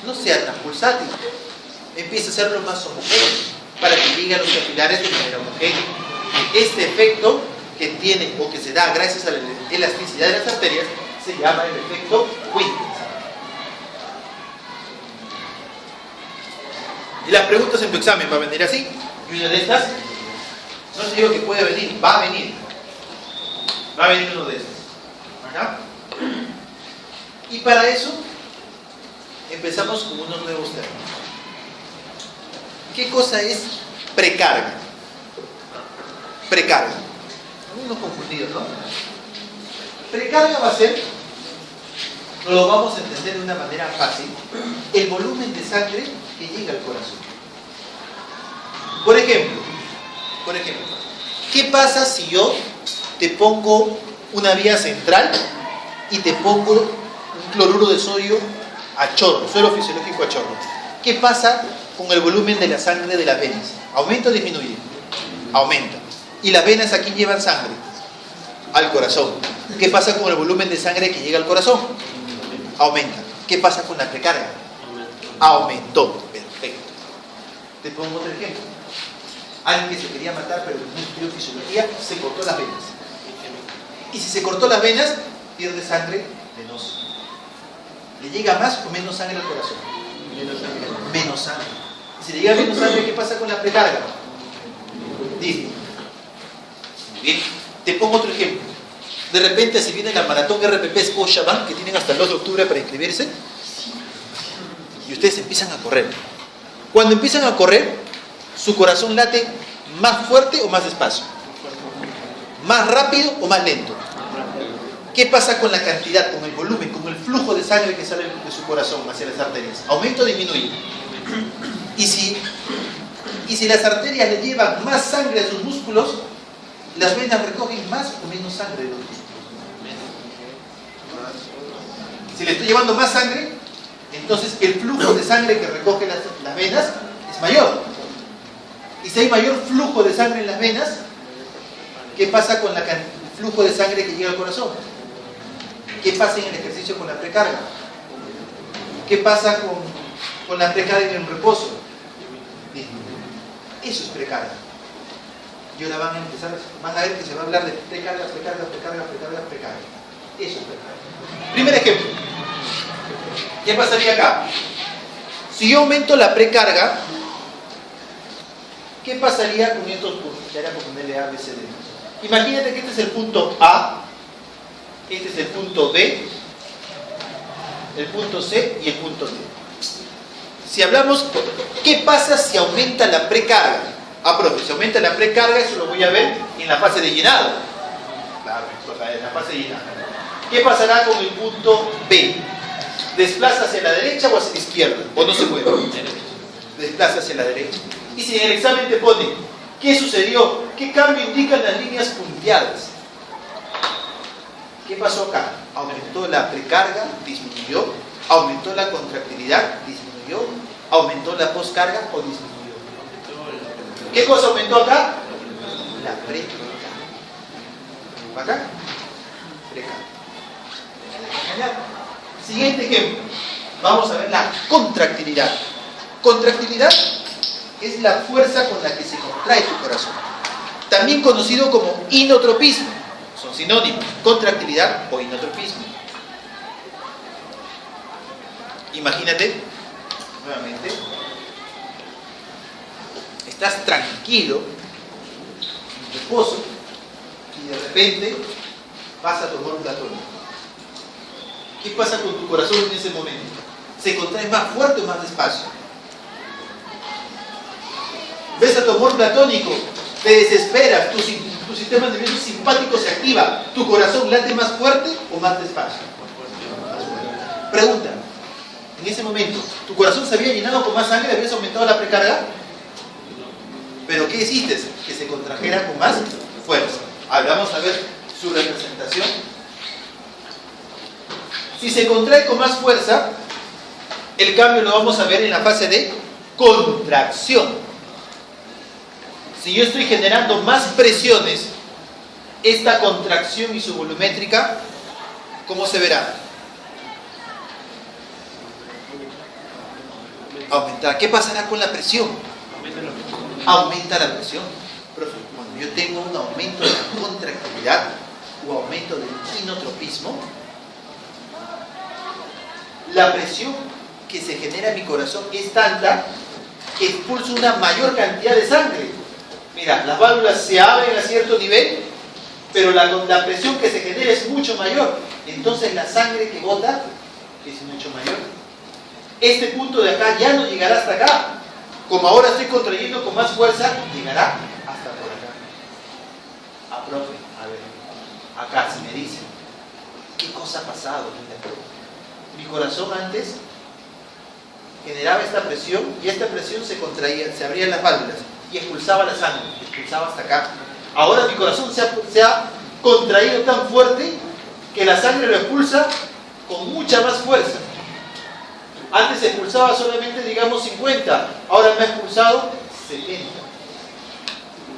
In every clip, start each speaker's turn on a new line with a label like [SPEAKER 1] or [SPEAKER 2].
[SPEAKER 1] no sea tan pulsátil, empieza a hacerlo más homogéneo para que llegue a los capilares de manera homogénea. Este efecto que tiene o que se da gracias a la elasticidad de las arterias se llama el efecto Wilkins. Y las preguntas en tu examen va a venir así, y una de estas, no te digo que puede venir, va a venir uno de estos. ¿Acá? Y para eso empezamos con unos nuevos términos. ¿Qué cosa es precarga? Precarga. Algunos confundidos, ¿no? Precarga va a ser, lo vamos a entender de una manera fácil, el volumen de sangre que llega al corazón. Por ejemplo, ¿qué pasa si yo te pongo una vía central y te pongo un cloruro de sodio a chorro, suero fisiológico a chorro? ¿Qué pasa con el volumen de la sangre de las venas? ¿Aumenta o disminuye? Aumenta. ¿Y las venas aquí llevan sangre? Al corazón. ¿Qué pasa con el volumen de sangre que llega al corazón? Aumenta. ¿Qué pasa con la precarga? Aumentó. Perfecto. Te pongo otro ejemplo. Alguien que se quería matar pero no estudió fisiología, se cortó las venas. Y si se cortó las venas, pierde sangre venosa. ¿Le llega más o menos sangre al corazón? Menos sangre. Y si le llega menos sangre, ¿qué pasa con la precarga? Dime. Muy bien. Te pongo otro ejemplo. De repente, si viene la maratón RPP Scotiabank, que tienen hasta el 2 de octubre para inscribirse, y ustedes empiezan a correr. Cuando empiezan a correr, su corazón late más fuerte o más despacio, más rápido o más lento. ¿Qué pasa con la cantidad, con el volumen, con el flujo de sangre que sale de su corazón hacia las arterias? ¿Aumenta o disminuye? Y si las arterias le llevan más sangre a sus músculos, las venas recogen más o menos sangre de los músculos. Si le estoy llevando más sangre, entonces el flujo de sangre que recoge las venas es mayor. Y si hay mayor flujo de sangre en las venas, ¿qué pasa con el flujo de sangre que llega al corazón? ¿Qué pasa en el ejercicio con la precarga? ¿Qué pasa con la precarga en el reposo? Eso es precarga. Y ahora van a ver que se va a hablar de precarga. Eso es precarga. Primer ejemplo. ¿Qué pasaría acá? Si yo aumento la precarga, ¿qué pasaría con estos puntos? Que hará por ponerle A, B, C, D. Imagínate que este es el punto A, este es el punto B, el punto C y el punto D. Si hablamos, ¿qué pasa si aumenta la precarga? Profe, si aumenta la precarga, eso lo voy a ver en la fase de llenado. Claro, en la fase de llenado. ¿Qué pasará con el punto B? ¿Desplaza hacia la derecha o hacia la izquierda? ¿O no se mueve? Desplaza hacia la derecha. Y si en el examen te pone, ¿qué sucedió? ¿Qué cambio indican las líneas punteadas? ¿Qué pasó acá? Aumentó la precarga, disminuyó. Aumentó la contractilidad, disminuyó. Aumentó la poscarga o disminuyó. ¿Qué cosa aumentó acá? La precarga. ¿Acá? Precarga. Siguiente ejemplo. Vamos a ver la contractilidad. Contractilidad es la fuerza con la que se contrae tu corazón. También conocido como inotropismo. Son sinónimos. Contractilidad o inotropismo. Imagínate, nuevamente, estás tranquilo, en reposo, y de repente vas a tomar un platónico. ¿Qué pasa con tu corazón en ese momento? ¿Se contrae más fuerte o más despacio? Ves a tu amor platónico, te desesperas, tu sistema nervioso simpático se activa, ¿tu corazón late más fuerte o más despacio? Más fuerte. Pregunta, en ese momento, ¿tu corazón se había llenado con más sangre? ¿Habías aumentado la precarga? ¿Pero qué hiciste? Que se contrajera con más fuerza. Vamos a ver su representación. Si se contrae con más fuerza, el cambio lo vamos a ver en la fase de contracción. Si yo estoy generando más presiones, esta contracción y su volumétrica, ¿cómo se verá? Aumentar. ¿Qué pasará con la presión? Aumenta la presión. Profe, cuando yo tengo un aumento de la contractilidad o aumento del inotropismo, la presión que se genera en mi corazón es tanta que expulsa una mayor cantidad de sangre. Mira, las válvulas se abren a cierto nivel, pero la presión que se genera es mucho mayor. Entonces la sangre que bota es mucho mayor. Este punto de acá ya no llegará hasta acá. Como ahora estoy contrayendo con más fuerza, llegará hasta por acá. Profe, a ver, acá se me dice, ¿qué cosa ha pasado? Mi corazón antes generaba esta presión y esta presión se contraía, se abrían las válvulas y expulsaba la sangre, expulsaba hasta acá. Ahora mi corazón se ha contraído tan fuerte que la sangre lo expulsa con mucha más fuerza. Antes se expulsaba solamente, digamos, 50, ahora me ha expulsado 70.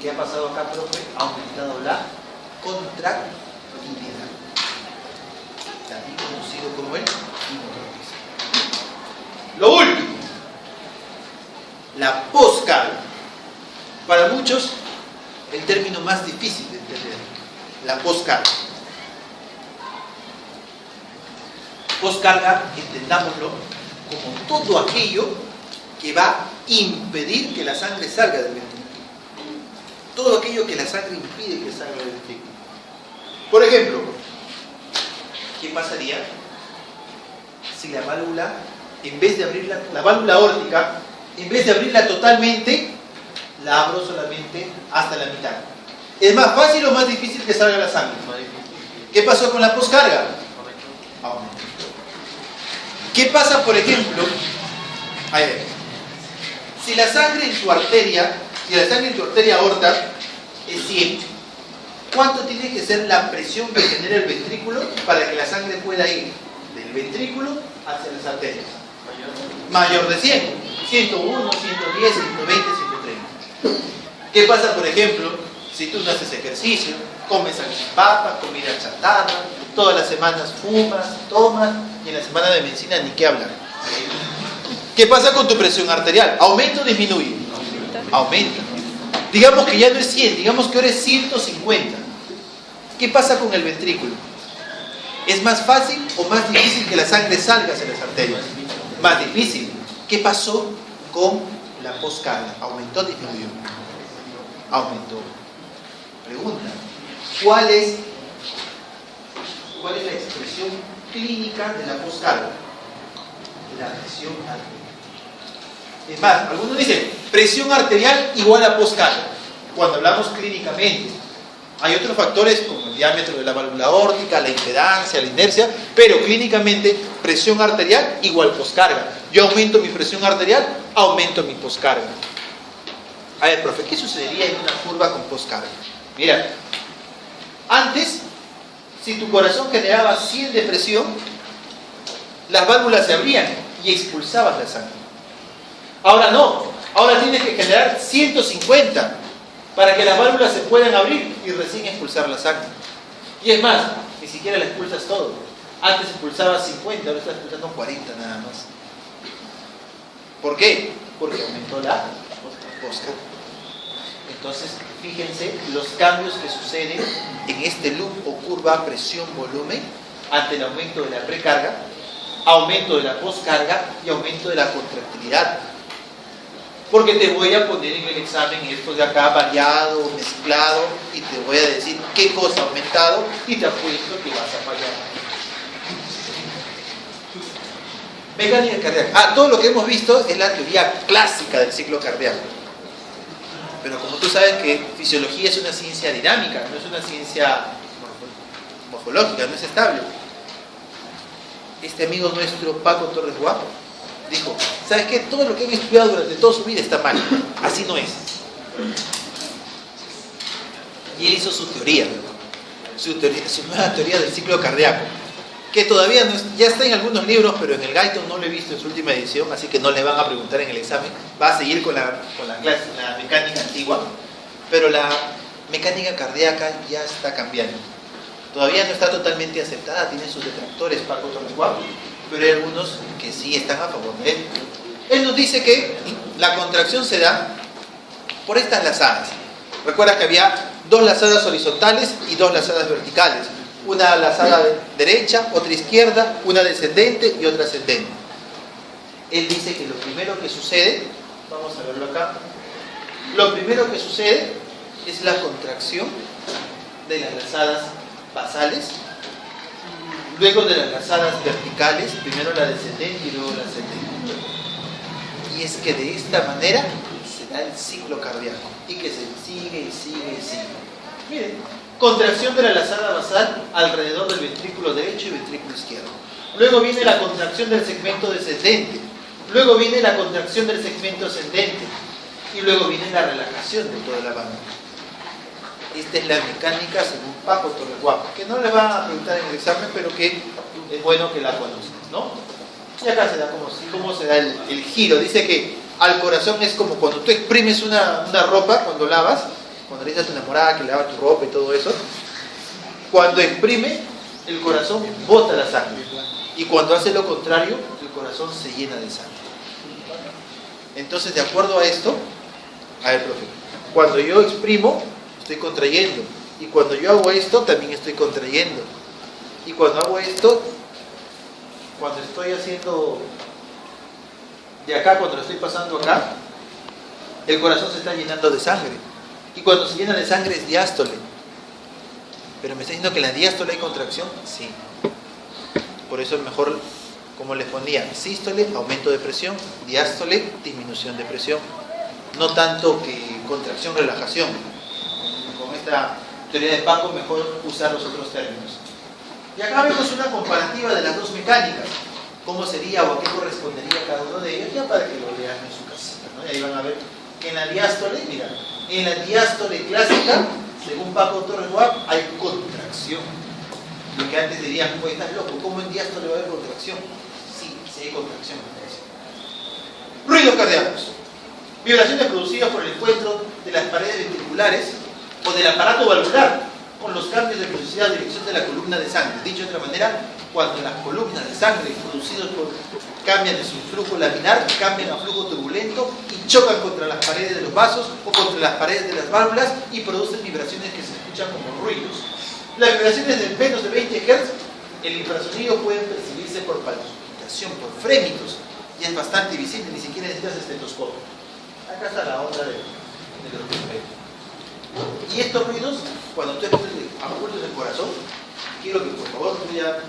[SPEAKER 1] ¿Qué ha pasado acá, profe? Ha aumentado la contractilidad, también conocido como el inotropismo. Lo último, la poscarga. Para muchos, el término más difícil de entender, la poscarga. Poscarga, entendámoslo como todo aquello que va a impedir que la sangre salga del ventrículo. Todo aquello que la sangre impide que salga del ventrículo. Por ejemplo, ¿qué pasaría si la válvula, en vez de abrirla, la válvula aórtica, en vez de abrirla totalmente, la abro solamente hasta la mitad? ¿Es más fácil o más difícil que salga la sangre? ¿Qué pasó con la poscarga? Aumenta. ¿Qué pasa, por ejemplo? A ver, si la sangre en tu arteria, aorta es 100, ¿cuánto tiene que ser la presión que genera el ventrículo para que la sangre pueda ir del ventrículo hacia las arterias? Mayor de 100, 101, 110, 120, 130. ¿Qué pasa, por ejemplo, si tú no haces ejercicio, comes papas, comida chatarra, todas las semanas fumas, tomas, y en la semana de medicina ni qué hablar? ¿Qué pasa con tu presión arterial? ¿Aumenta o disminuye? Aumenta. Digamos que ya no es 100, digamos que ahora es 150. ¿Qué pasa con el ventrículo? ¿Es más fácil o más difícil que la sangre salga hacia las arterias? Más difícil. ¿Qué pasó con la poscarga? ¿Aumentó o disminuyó? Aumentó. Pregunta, ¿cuál es la expresión clínica de la poscarga? La presión arterial. Es más, algunos dicen presión arterial igual a poscarga cuando hablamos clínicamente. Hay otros factores como el diámetro de la válvula aórtica, la impedancia, la inercia, pero clínicamente presión arterial igual poscarga. Yo aumento mi presión arterial, aumento mi poscarga. A ver, profe, ¿qué sucedería en una curva con poscarga? Mira, antes, si tu corazón generaba 100 de presión, las válvulas se abrían y expulsabas la sangre. Ahora no, ahora tienes que generar 150 para que las válvulas se puedan abrir y recién expulsar la sangre. Y es más, ni siquiera la expulsas todo. Antes expulsabas 50, ahora estás expulsando 40 nada más. ¿Por qué? Porque aumentó la poscarga. Entonces, fíjense los cambios que suceden en este loop o curva presión-volumen ante el aumento de la precarga, aumento de la poscarga y aumento de la contractilidad. Porque te voy a poner en el examen esto de acá variado, mezclado, y te voy a decir qué cosa ha aumentado y te apuesto que vas a fallar. Mecánica cardíaca. Todo lo que hemos visto es la teoría clásica del ciclo cardíaco. Pero como tú sabes que fisiología es una ciencia dinámica, no es una ciencia morfológica, no es estable. Este amigo nuestro, Paco Torres Guapo, dijo, ¿sabes qué? Todo lo que han estudiado durante toda su vida está mal. Así no es. Y él hizo su teoría, su nueva teoría del ciclo cardíaco, que todavía no es, ya está en algunos libros, pero en el Guyton no lo he visto en su última edición, así que no le van a preguntar en el examen. Va a seguir con la clase, la mecánica antigua, pero la mecánica cardíaca ya está cambiando. Todavía no está totalmente aceptada, tiene sus detractores, Paco Torres Guapo, pero hay algunos que sí están a favor de él. Él nos dice que la contracción se da por estas lazadas. Recuerda que había dos lazadas horizontales y dos lazadas verticales. Una lazada derecha, otra izquierda, una descendente y otra ascendente. Él dice que lo primero que sucede, vamos a verlo acá, lo primero que sucede es la contracción de las lazadas basales, luego de las lazadas verticales, primero la descendente y luego la ascendente. Y es que de esta manera se da el ciclo cardíaco y que se sigue y sigue y sigue. Miren, contracción de la lazada basal alrededor del ventrículo derecho y ventrículo izquierdo. Luego viene la contracción del segmento descendente. Luego viene la contracción del segmento ascendente. Y luego viene la relajación de toda la banda. Esta es la mecánica según Paco Torreguapa, que no le va a preguntar en el examen, pero que es bueno que la conozcan, ¿no? Y acá se da cómo se da el giro. Dice que al corazón es como cuando tú exprimes una ropa, cuando lavas, cuando le dices a tu enamorada que lava tu ropa y todo eso. Cuando exprime, el corazón bota la sangre. Y cuando hace lo contrario, el corazón se llena de sangre. Entonces, de acuerdo a esto, a ver, profe, cuando yo exprimo, estoy contrayendo. Y cuando yo hago esto, también estoy contrayendo. Y cuando hago esto, cuando estoy haciendo de acá, cuando lo estoy pasando acá, el corazón se está llenando de sangre. Y cuando se llena de sangre es diástole. Pero me está diciendo que en la diástole hay contracción. Sí. Por eso es mejor, como les ponía, sístole, aumento de presión, diástole, disminución de presión. No tanto que contracción, relajación. Con esta teoría de Paco, mejor usar los otros términos. Y acá vemos una comparativa de las dos mecánicas. Cómo sería o a qué correspondería cada uno de ellos, ya para que lo lean en su casita, ¿no? Y ahí van a ver que en la diástole, mira, en la diástole clásica, según Paco Torreguapa, hay contracción. Lo que antes dirían, pues estás loco, ¿cómo en diástole va a haber contracción? Sí, sí hay contracción. Ruidos cardíacos. Vibraciones producidas por el encuentro de las paredes ventriculares o del aparato valvular con los cambios de velocidad de dirección de la columna de sangre. Dicho de otra manera, cuando las columnas de sangre producidas cambian de su flujo laminar, cambian a flujo turbulento y chocan contra las paredes de los vasos o contra las paredes de las válvulas y producen vibraciones que se escuchan como ruidos. Las vibraciones de menos de 20 Hz, el infrasonido pueden percibirse por palpitación, por frémitos, y es bastante visible, ni siquiera necesitas estetoscopio. Acá está la onda de los frémitos. Y estos ruidos, cuando tú apuntes el corazón, quiero que por favor tú ya...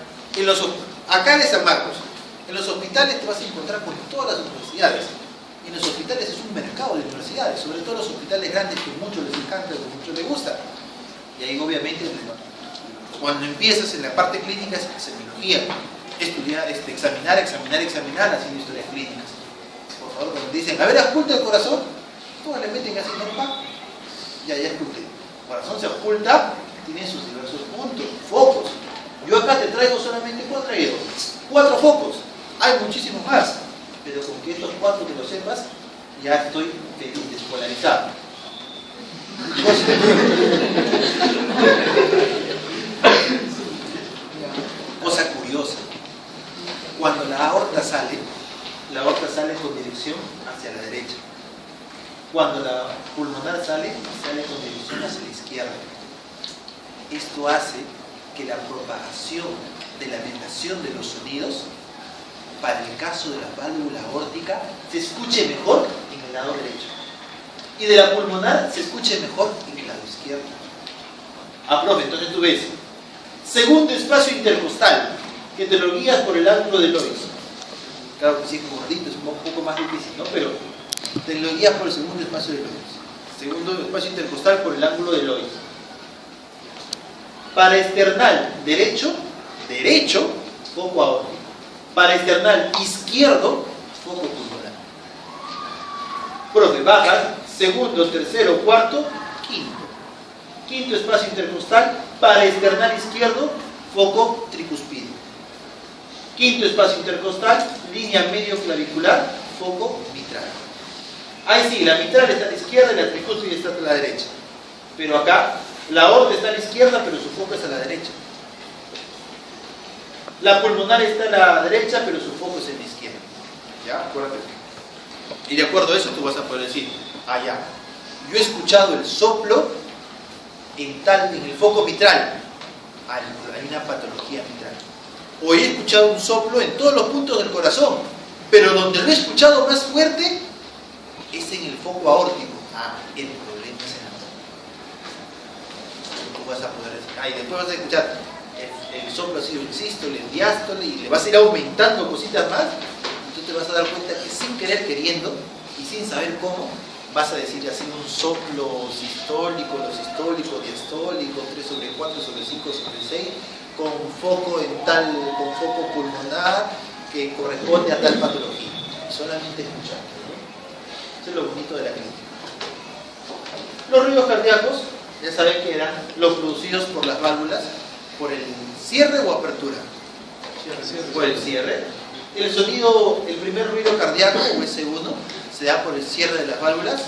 [SPEAKER 1] acá en San Marcos, en los hospitales te vas a encontrar con todas las universidades. Y en los hospitales es un mercado de universidades, sobre todo los hospitales grandes que a muchos les encanta, que a muchos les gusta. Y ahí obviamente, cuando empiezas en la parte clínica es semiología, estudiar, examinar haciendo historias clínicas. Por favor, cuando te dicen, a ver, oculta el corazón, todos le meten así, ¿no? Ya oculté. El corazón se oculta, tiene sus diversos puntos, focos. Yo acá te traigo solamente 4 focos. Hay muchísimos más, pero con que estos 4 que lo sepas, ya estoy feliz, despolarizado. Cosa curiosa, cuando la aorta sale con dirección hacia la derecha. Cuando la pulmonar sale con dirección hacia la izquierda. Esto hace que la propagación de la vibración de los sonidos, para el caso de la válvula aórtica, se escuche mejor en el lado derecho. Y de la pulmonar se escuche mejor en el lado izquierdo. Profe, entonces tú ves, segundo espacio intercostal, que te lo guías por el ángulo de Lois. Claro que sí, como gordito, es un poco más difícil, ¿no? Pero te lo guías por el segundo espacio de Lois. Segundo espacio intercostal por el ángulo de Lois. Paraesternal derecho, foco aórtico. Paraesternal izquierdo, foco pulmonar. Profe, bajas, segundo, tercero, cuarto, quinto. Quinto espacio intercostal, paraesternal izquierdo, foco tricuspídeo. Quinto espacio intercostal, línea medio clavicular, foco mitral. Ahí sí, la mitral está a la izquierda y la tricúspide está a la derecha. Pero acá, la aorta está a la izquierda, pero su foco es a la derecha. La pulmonar está a la derecha, pero su foco es en la izquierda. ¿Ya? Acuérdate. Y de acuerdo a eso tú vas a poder decir, ah ya, yo he escuchado el soplo en el foco mitral, hay una patología mitral. O he escuchado un soplo en todos los puntos del corazón, pero donde lo he escuchado más fuerte es en el foco aórtico. El problema es en la aorta. Tú vas a poder decir, y después vas a escuchar el soplo ha sido en sístole, en diástole, y le vas a ir aumentando cositas más, y tú te vas a dar cuenta que sin querer queriendo y sin saber cómo, vas a decir así un soplo sistólico, lo sistólico, diastólico, 3/4/5/6, con foco con foco pulmonar que corresponde a tal patología. Solamente escuchando, ¿no? Eso es lo bonito de la clínica. Los ruidos cardíacos, ya saben que eran los producidos por las válvulas, por el cierre o apertura. Por el cierre. El sonido, el primer ruido cardíaco, o S1, se da por el cierre de las válvulas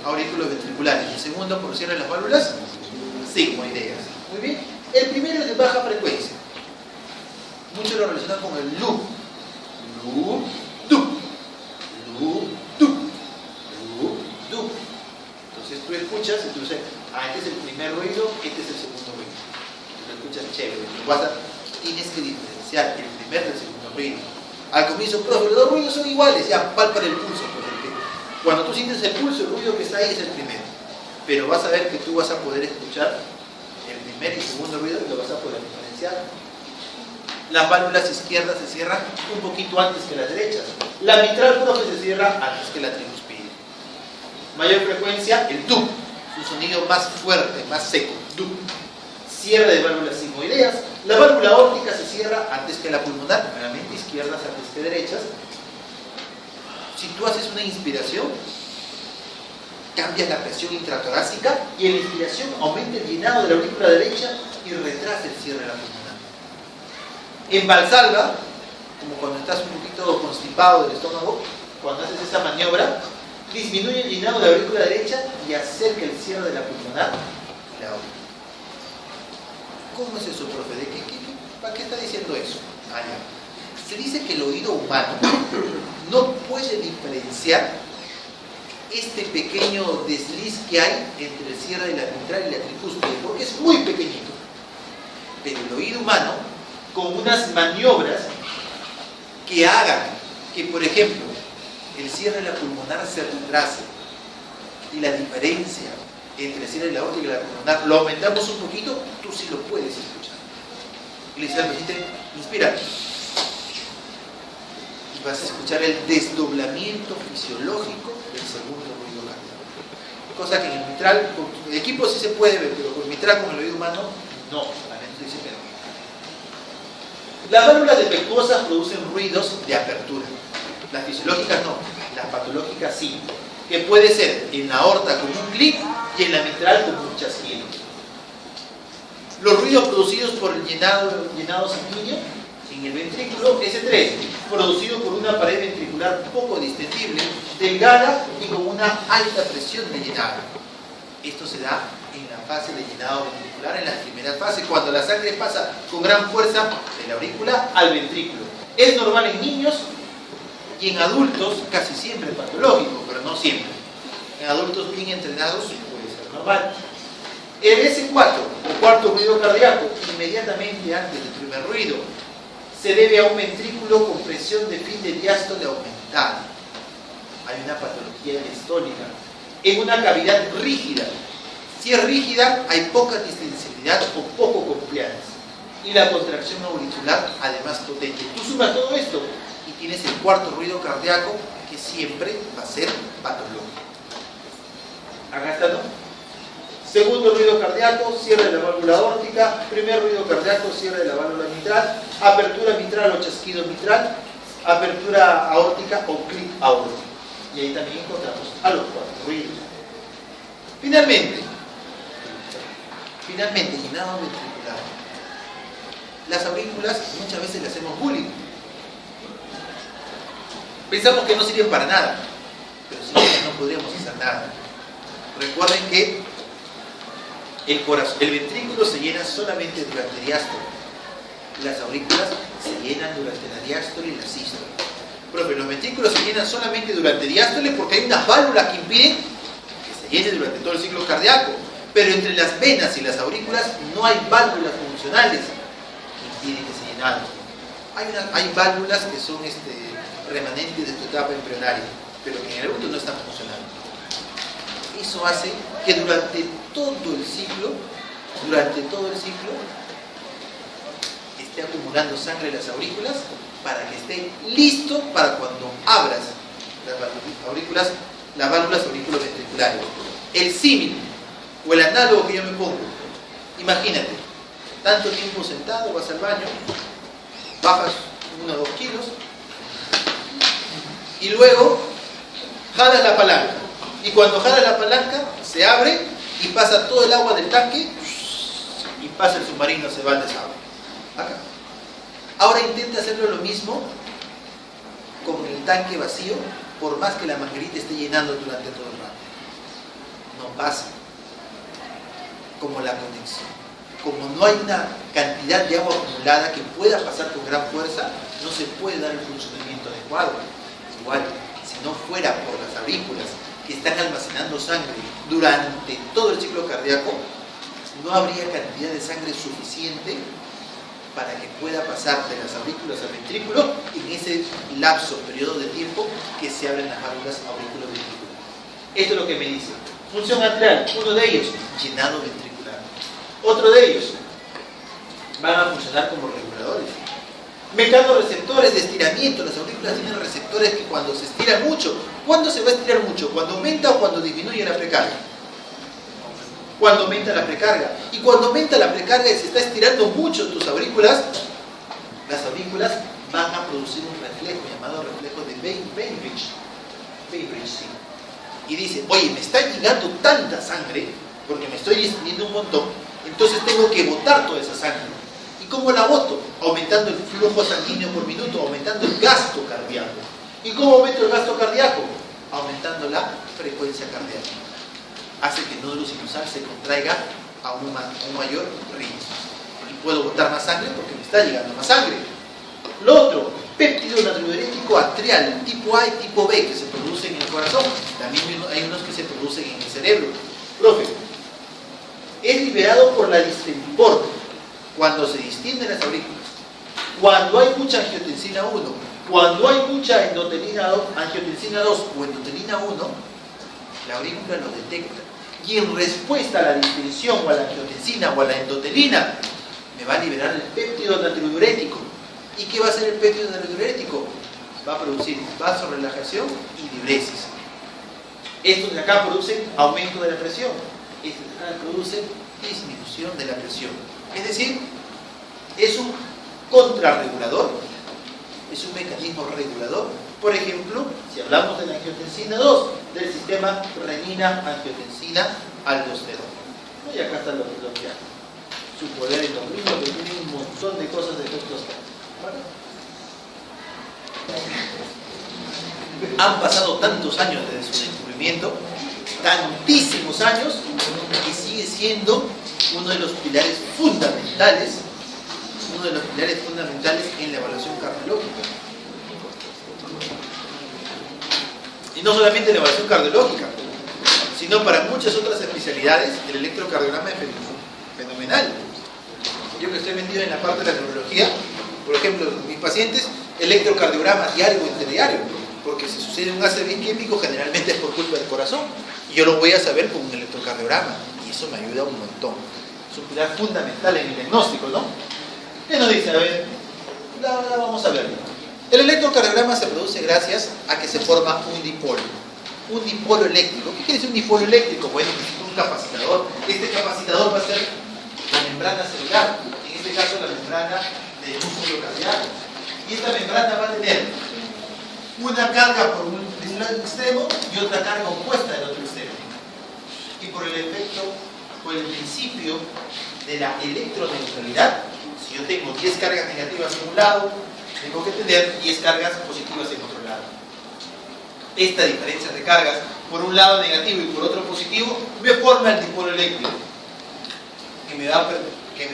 [SPEAKER 1] aurículos ventriculares. El segundo por el cierre de las válvulas sigmoideas. Muy bien. El primero es de baja frecuencia. Muchos lo relacionan con el lu. Lu, du. Lu, du. Lu, du. Entonces tú escuchas y tú dices, este es el primer ruido, este es el segundo ruido. Tú lo escuchas chévere. Tienes que diferenciar el primer del segundo ruido. Al comienzo, profe, los dos ruidos son iguales, ya, palpa el pulso. Cuando tú sientes el pulso, el ruido que está ahí es el primero. Pero vas a ver que tú vas a poder escuchar el primer y segundo ruido y lo vas a poder diferenciar. Las válvulas izquierdas se cierran un poquito antes que las derechas. La mitral, profe, se cierra antes que la tricuspide. Mayor frecuencia, el du. Su sonido más fuerte, más seco. Du. Cierre de válvulas sigmoideas. La válvula aórtica se cierra antes que la pulmonar, primeramente izquierdas antes que derechas. Si tú haces una inspiración, cambias la presión intratorácica y en la inspiración aumenta el llenado de la aurícula derecha y retrasa el cierre de la pulmonar. En Valsalva, como cuando estás un poquito constipado del estómago, cuando haces esa maniobra, disminuye el llenado de la aurícula derecha y acerca el cierre de la pulmonar y la aórtica. ¿Cómo es eso, profe? ¿Para qué está diciendo eso? Se dice que el oído humano no puede diferenciar este pequeño desliz que hay entre el cierre de la mitral y la tricúspide, porque es muy pequeñito. Pero el oído humano, con unas maniobras que hagan que, por ejemplo, el cierre de la pulmonar se retrase y la diferencia entre el cierre de la aórtica y la pulmonar lo aumentamos un poquito, tú sí lo puedes escuchar. Y le dice al paciente, inspira. Y vas a escuchar el desdoblamiento fisiológico del segundo ruido cardíaco. Cosa que en el mitral, con el equipo sí se puede ver, pero con el mitral, con el oído humano, no. La gente dice que no. Las válvulas defectuosas producen ruidos de apertura. Las fisiológicas no, las patológicas sí. Que puede ser en la aorta como un clic y en la mitral como un chasquido. Los ruidos producidos por el llenado sanguíneo en el ventrículo, S3, producido por una pared ventricular poco distendible, delgada y con una alta presión de llenado. Esto se da en la fase de llenado ventricular, en la primera fase, cuando la sangre pasa con gran fuerza de la aurícula al ventrículo. Es normal en niños y en adultos, casi siempre patológico, pero no siempre. En adultos bien entrenados puede ser normal. El S4, o cuarto ruido cardíaco, inmediatamente antes del primer ruido, se debe a un ventrículo con presión de fin de diástole aumentada. Hay una patología diastólica en una cavidad rígida. Si es rígida, hay poca distensibilidad o poco compliance. Y la contracción auricular, además potente. Tú sumas todo esto y tienes el cuarto ruido cardíaco, que siempre va a ser patológico. Acá está, ¿no? Segundo ruido cardíaco, cierre de la válvula aórtica. Primer ruido cardíaco, cierre de la válvula mitral. Apertura mitral o chasquido mitral. Apertura aórtica o clic aórtico. Y ahí también encontramos a los cuatro ruidos. Finalmente, llenado ventricular. Las aurículas muchas veces le hacemos bullying. Pensamos que no sirven para nada, pero sin ellas no podríamos hacer nada. Recuerden que el ventrículo se llena solamente durante diástole. Las aurículas se llenan durante la diástole y la sístole. Profe, los ventrículos se llenan solamente durante diástole porque hay unas válvulas que impiden que se llene durante todo el ciclo cardíaco. Pero entre las venas y las aurículas no hay válvulas funcionales que impiden que se llenen. Hay válvulas que son remanentes de tu etapa embrionaria, pero que en el adulto no están funcionando. Eso hace que durante todo el ciclo, esté acumulando sangre en las aurículas para que esté listo para cuando abras las válvulas auriculoventriculares. El símil o el análogo que yo me pongo, imagínate, tanto tiempo sentado, vas al baño, bajas 1 o 2 kilos y luego jalas la palanca, y cuando jalas la palanca se abre y pasa todo el agua del tanque y pasa el submarino, se va al desagüe acá. Ahora intenta hacerlo lo mismo con el tanque vacío, por más que la manguerita esté llenando durante todo el rato. No pasa. Como la conexión. Como no hay una cantidad de agua acumulada que pueda pasar con gran fuerza, no se puede dar el funcionamiento adecuado. Igual, si no fuera por las aurículas que están almacenando sangre durante todo el ciclo cardíaco, no habría cantidad de sangre suficiente para que pueda pasar de las aurículas al ventrículo en ese lapso, periodo de tiempo que se abren las válvulas auriculoventriculares. Esto es lo que me dice. Función atrial, uno de ellos, llenado ventricular. Otro de ellos, van a funcionar como reguladores. Mecanorreceptores de estiramiento. Las aurículas tienen receptores que cuando se estiran mucho, ¿cuándo se va a estirar mucho? ¿Cuando aumenta o cuando disminuye la precarga? Cuando aumenta la precarga. Y cuando aumenta la precarga y se está estirando mucho tus aurículas, las aurículas van a producir un reflejo llamado reflejo de Bainbridge. Sí. Y dice, oye, me está llegando tanta sangre porque me estoy extendiendo un montón, entonces tengo que botar toda esa sangre. ¿Y cómo la boto? Aumentando el flujo sanguíneo por minuto, aumentando el gasto cardíaco. ¿Y cómo aumento el gasto cardíaco? Aumentando la frecuencia cardíaca. Hace que el nódulo sinusal se contraiga a un mayor ritmo. Y puedo botar más sangre porque me está llegando más sangre. Lo otro, péptido natriurético atrial, tipo A y tipo B, que se producen en el corazón. También hay unos que se producen en el cerebro. Profe, es liberado por la distendiporte cuando se distienden las aurículas, cuando hay mucha angiotensina 1, cuando hay mucha angiotensina 2 o endotelina 1, la aurícula lo detecta. Y en respuesta a la distensión o a la angiotensina o a la endotelina, me va a liberar el péptido natriurético. ¿Y qué va a hacer el péptido natriurético? Va a producir vasorelajación y diuresis. Estos de acá producen aumento de la presión. Estos de acá producen disminución de la presión. Es decir, es un contrarregulador, es un mecanismo regulador. Por ejemplo, si hablamos de la angiotensina 2, del sistema renina-angiotensina-aldosterona. Y acá está lo que hace. Su poder endocrino, que tiene un montón de cosas de efectos. ¿Vale? Han pasado tantos años desde su descubrimiento, tantísimos años, que sigue siendo uno de los pilares fundamentales en la evaluación cardiológica. Y no solamente en la evaluación cardiológica, sino para muchas otras especialidades. El electrocardiograma es fenomenal. Yo que estoy metido en la parte de la neurología, por ejemplo, mis pacientes, electrocardiograma diario o interdiario, porque si sucede un ACV isquémico generalmente es por culpa del corazón, y yo lo voy a saber con un electrocardiograma, y eso me ayuda un montón. Es un pilar fundamental en el diagnóstico, ¿no? ¿Qué nos dice? A ver, vamos a verlo. El electrocardiograma se produce gracias a que se forma un dipolo eléctrico. ¿Qué quiere decir un dipolo eléctrico? Bueno, un capacitador. Este capacitador va a ser la membrana celular, en este caso la membrana del músculo cardíaco. Y esta membrana va a tener una carga por un extremo y otra carga opuesta del otro extremo. Y por el principio de la electroneutralidad, si yo tengo 10 cargas negativas en un lado, tengo que tener 10 cargas positivas en otro lado. Esta diferencia de cargas, por un lado negativo y por otro positivo, me forma el dipolo eléctrico, que me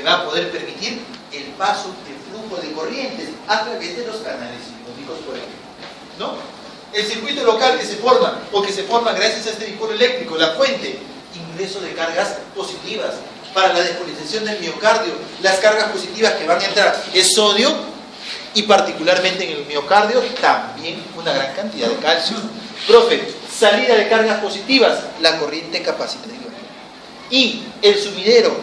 [SPEAKER 1] va a poder permitir el paso, el flujo de corrientes a través de los canales sinóticos, por ejemplo. ¿no? El circuito local que se forma, o que se forma gracias a este dipolo eléctrico, la fuente, ingreso de cargas positivas para la despolarización del miocardio. Las cargas positivas que van a entrar es sodio y particularmente en el miocardio también una gran cantidad de calcio. Profe, salida de cargas positivas, la corriente capacitativa. Y el sumidero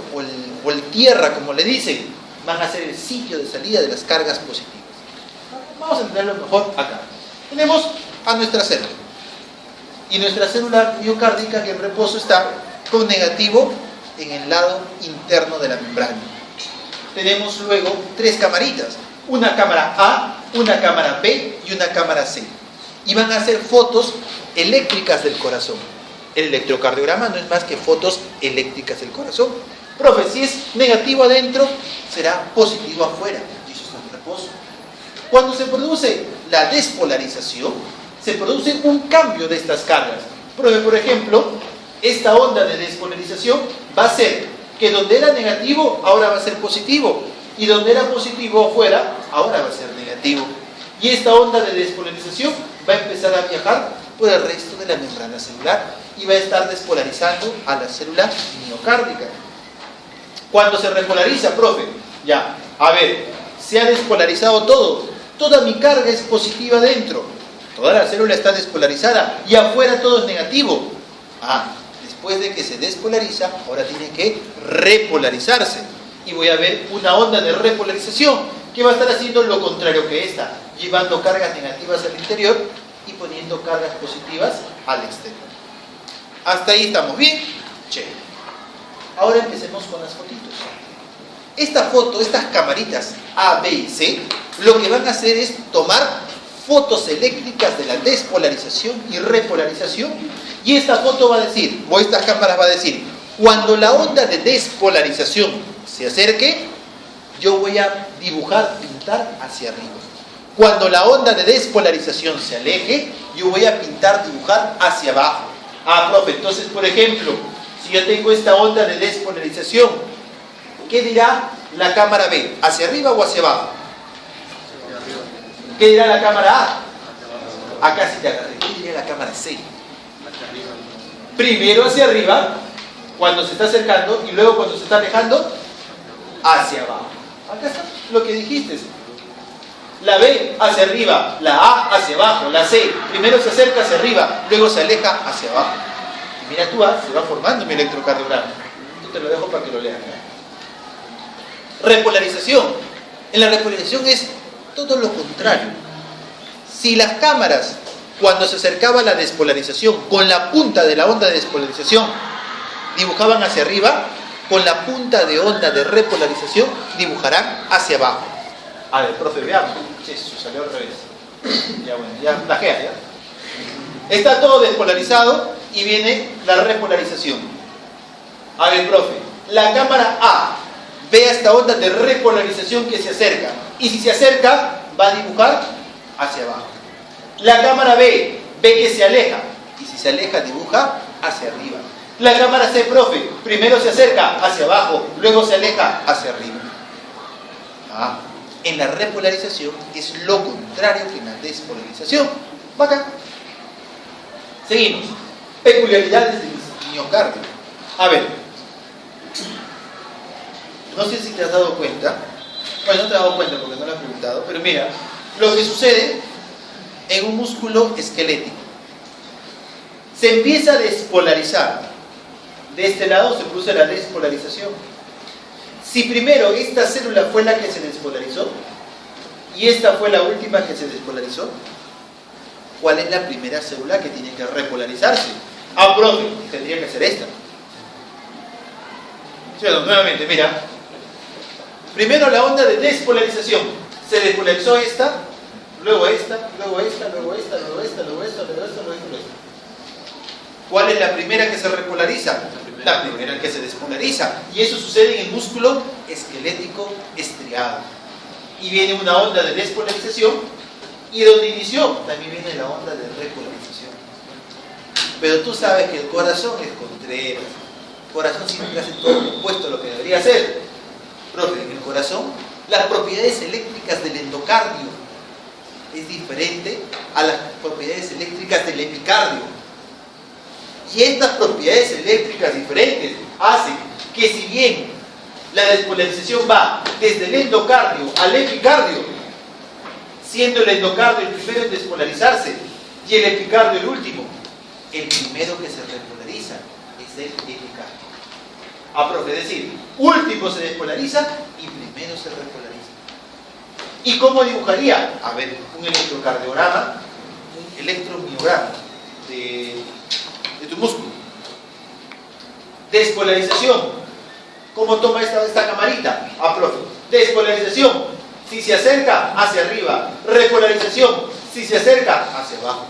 [SPEAKER 1] o el tierra, como le dicen, van a ser el sitio de salida de las cargas positivas. Vamos a entenderlo mejor acá. Tenemos a nuestra célula. Y nuestra célula miocárdica que en reposo está con negativo en el lado interno de la membrana. Tenemos luego tres camaritas. Una cámara A, una cámara B y una cámara C. Y van a hacer fotos eléctricas del corazón. El electrocardiograma no es más que fotos eléctricas del corazón. Profe, si es negativo adentro, será positivo afuera. Y eso está en reposo. Cuando se produce la despolarización, se produce un cambio de estas cargas. Profe, por ejemplo, esta onda de despolarización va a ser que donde era negativo, ahora va a ser positivo. Y donde era positivo afuera, ahora va a ser negativo. Y esta onda de despolarización va a empezar a viajar por el resto de la membrana celular y va a estar despolarizando a la célula miocárdica. Cuando se repolariza, profe, ya, a ver, se ha despolarizado todo, toda mi carga es positiva dentro, toda la célula está despolarizada y afuera todo es negativo. Después de que se despolariza, ahora tiene que repolarizarse y voy a ver una onda de repolarización que va a estar haciendo lo contrario que esta, llevando cargas negativas al interior y poniendo cargas positivas al exterior. ¿Hasta ahí estamos bien? Chévere. Ahora empecemos con las fotitos. Esta foto, estas camaritas A, B y C, lo que van a hacer es tomar fotos eléctricas de la despolarización y repolarización. Y esta foto va a decir, o estas cámaras va a decir, cuando la onda de despolarización se acerque, yo voy a dibujar, pintar hacia arriba. Cuando la onda de despolarización se aleje, yo voy a pintar, dibujar hacia abajo. Profe, entonces, por ejemplo, si yo tengo esta onda de despolarización, ¿qué dirá la cámara B? ¿Hacia arriba o hacia abajo? ¿Qué dirá la cámara A? Acá sí te agarré. ¿Qué diría la cámara C? Primero hacia arriba, cuando se está acercando, y luego cuando se está alejando, hacia abajo. Acá está lo que dijiste. La B hacia arriba, la A hacia abajo, la C primero se acerca hacia arriba, luego se aleja hacia abajo. Y mira tú, se va formando mi electrocardiograma. Yo te lo dejo para que lo leas. Repolarización. En la repolarización es todo lo contrario. Si las cámaras, cuando se acercaba la despolarización, con la punta de la onda de despolarización, dibujaban hacia arriba, con la punta de onda de repolarización, dibujarán hacia abajo. A ver, profe, veamos. Eso salió al revés. Ya bueno, ya plagea, ya. Está todo despolarizado y viene la repolarización. A ver, profe, la cámara A ve a esta onda de repolarización que se acerca. Y si se acerca, va a dibujar hacia abajo. La cámara B ve que se aleja. Y si se aleja, dibuja hacia arriba. La cámara C, profe, primero se acerca hacia abajo, luego se aleja hacia arriba. En la repolarización es lo contrario que en la despolarización. Bacán. Seguimos. Peculiaridades del miocardio. A ver. No sé si te has dado cuenta. Bueno, no te has dado cuenta porque no lo he preguntado. Pero mira, lo que sucede en un músculo esquelético. Se empieza a despolarizar. De este lado se produce la despolarización. Si primero esta célula fue la que se despolarizó y esta fue la última que se despolarizó, ¿cuál es la primera célula que tiene que repolarizarse? Profe, tendría que ser esta. Sí, nuevamente, mira. Primero la onda de despolarización. Se despolarizó esta, luego esta, luego esta, luego esta, luego esta, luego esta, luego esta, luego esta, luego esta. ¿Cuál es la primera que se repolariza? La primera que se despolariza. Y eso sucede en el músculo esquelético estriado. Y viene una onda de despolarización. Y donde inició, también viene la onda de repolarización. Pero tú sabes que el corazón es contreras. El corazón siempre hace todo lo opuesto a lo que debería hacer. Profe, en el corazón, las propiedades eléctricas del endocardio es diferente a las propiedades eléctricas del epicardio. Y estas propiedades eléctricas diferentes hacen que, si bien la despolarización va desde el endocardio al epicardio, siendo el endocardio el primero en despolarizarse y el epicardio el último, el primero que se repolariza es el epicardio. Es decir, último se despolariza y primero se repolariza. ¿Y cómo dibujaría? A ver, un electrocardiograma, un electromiograma de tu músculo. Despolarización. ¿Cómo toma esta camarita? Profe. Despolarización. Si se acerca, hacia arriba. Repolarización. Si se acerca, hacia abajo.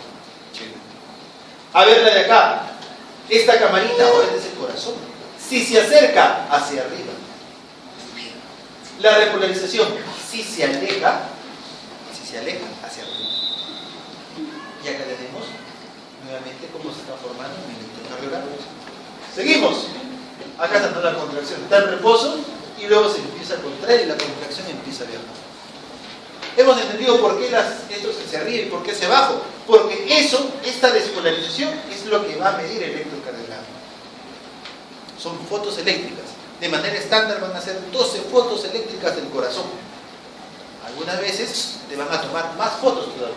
[SPEAKER 1] A ver la de acá. Esta camarita, ahora es el corazón. Si se acerca, hacia arriba. La repolarización. Si se aleja, hacia arriba. Y acá tenemos nuevamente cómo se está formando un electrocardiograma. Seguimos. Acá está la contracción, está en reposo y luego se empieza a contraer y la contracción empieza a viajar. Hemos entendido por qué esto es hacia arriba y por qué hacia abajo. Porque esta despolarización es lo que va a medir el electrocardiograma. Son fotos eléctricas. De manera estándar van a ser 12 fotos eléctricas del corazón. Algunas veces te van a tomar más fotos todavía.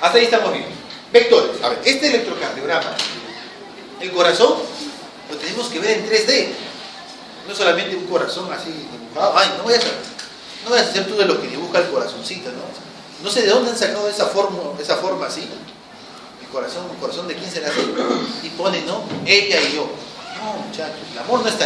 [SPEAKER 1] Hasta ahí estamos bien. Vectores. A ver, este electrocardiograma, el corazón, lo tenemos que ver en 3D. No solamente un corazón así dibujado. Ay, no vayas a hacer tú de lo que dibuja el corazoncito, ¿no? No sé de dónde han sacado esa forma así. El corazón de quién será así. Y pone, ¿no? Ella y yo. No, muchachos, el amor no está ahí.